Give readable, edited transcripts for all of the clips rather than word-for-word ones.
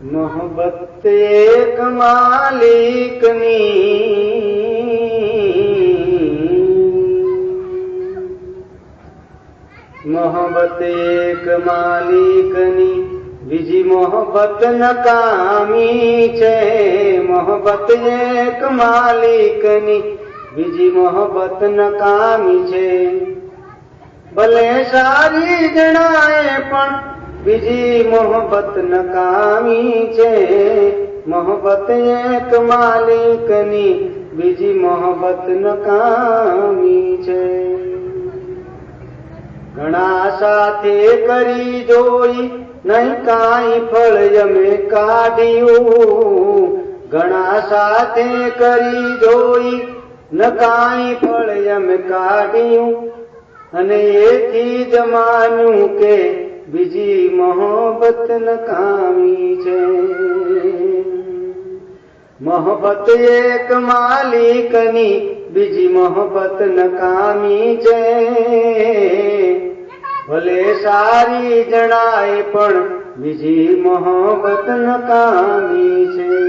मोहब्बत एक मालिकनी मोहब्बत एक मालिकनी बीजी मोहब्बत नकामी छे। मोहब्बत एक मालिकनी बीजी मोहब्बत नकामी छे। भले सारी जणाए पण बीजी मोहब्बत नकामी छे। मोहब्बत एक मालिकनी बीजी मोहब्बत नकामी छे। घणा साथे करी जोई नहीं काई फल यमे काढ्यू। घणा साथे करी जोई न काई फल यमे काढ्यू। अने एथी जमान्यू के बीजी मोहब्बत नकामी छे। मोहब्बत एक मालिकनी बीजी मोहब्बत नकामी छे। भले सारी जणाए पण बीजी मोहब्बत नकामी छे।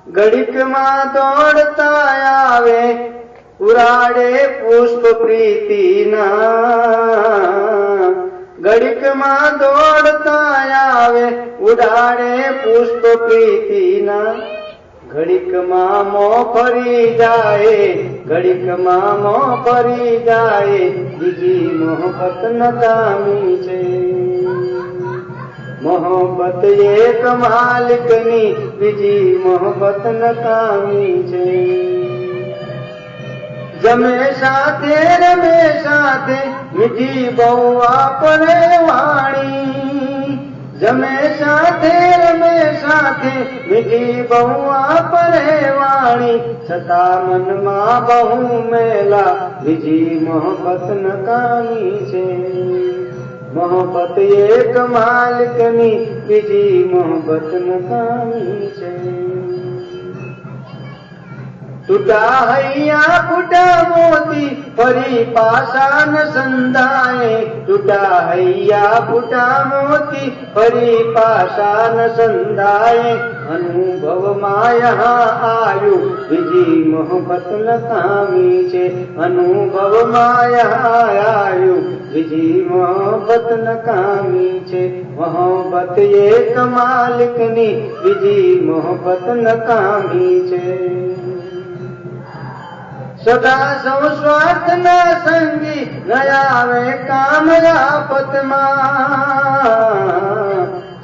घड़ीक मां दौड़ता आवे उराड़े पुष्प प्रीति ना। घड़ीक मां दौड़ता आवे उड़ाड़े पुष्प प्रीति ना। घड़ीक मां मोह फरी जाए घड़ीक मां मोह फरी जाए बीजी मोहब्बत नकामी छे। मोहब्बत एक मालिकनी बीजी मोहब्बत नकामी छे। जमे साथे रमे साथे मीठी बहु आपणे वाणी। जमे साथे रमे साथे मीठी बहु आपणे वाणी। छता मन मां बहु मेला बीजी मोहब्बत नकामी छे। मोहब्बत एक मालिकनी बीजी मोहब्बत नकामी छे। टूटा हैया फूटा मोती फरी पासा न संधाए। टूटा हैया फूटा मोती फरी पासा न संधाए। अनुभव मां यहाँ आयु बीजी मोहब्बत नकामी छे। अनुभव मां यहाँ आयु बीजी मोहब्बत नकामी छे। मोहब्बत एक मालिकनी बीजी मोहब्बत नकामी छे। सदा सौ स्वार्थ न संगी न आवे काम आफत मां।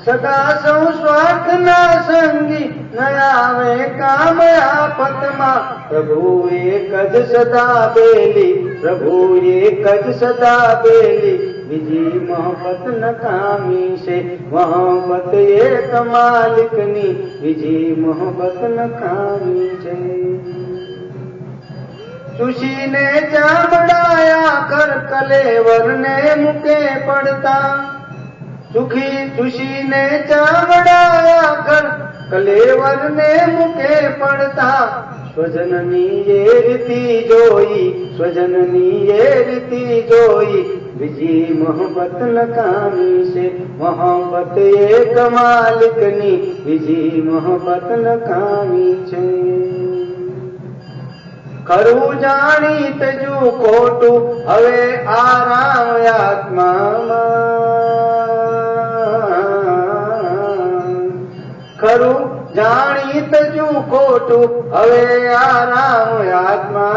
सदा सौ स्वार्थ न संगी न आवे काम आफत मां। प्रभु एक ज सदा बेली प्रभु एक ज सदा बेली बीजी मोहब्बत नकामी छे। मोहब्बत एक मालिकनी बीजी मोहब्बत नकामी छे। तुशी ने चामड़ाया कर कलेवर ने मुके पड़ता। तुशी ने चामड़ाया कर कलेवर ने मुके पड़ता। स्वजननी ये रीति जोई स्वजननी ये रीति जोई बीजी मोहब्बत नकामी छे। मोहब्बत एक मालिकनी बीजी मोहब्बत नकामी छे। खरू जानी तजू खोटू हवे आराम आत्मा खरू जानी तजू खोटू हवे आराम आत्मा।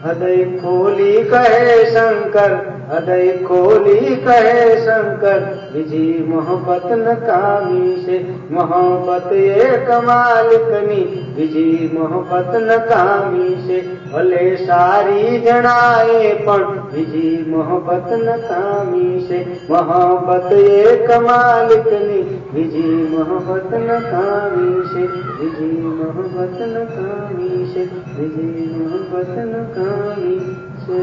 हृदय खोली कहे शंकर हृदय खोली कहे शंकर बीजी मोहब्बत नकामी छे। मोहब्बत एक मालिकनी बीजी मोहब्बत नकामी छे। भले सारी जणाए पण बीजी मोहब्बत नकामी छे। मोहब्बत एक मालिकनी बीजी मोहब्बत नकामी छे। बीजी मोहब्बत नकामी छे। बीजी मोहब्बत नकामी छे।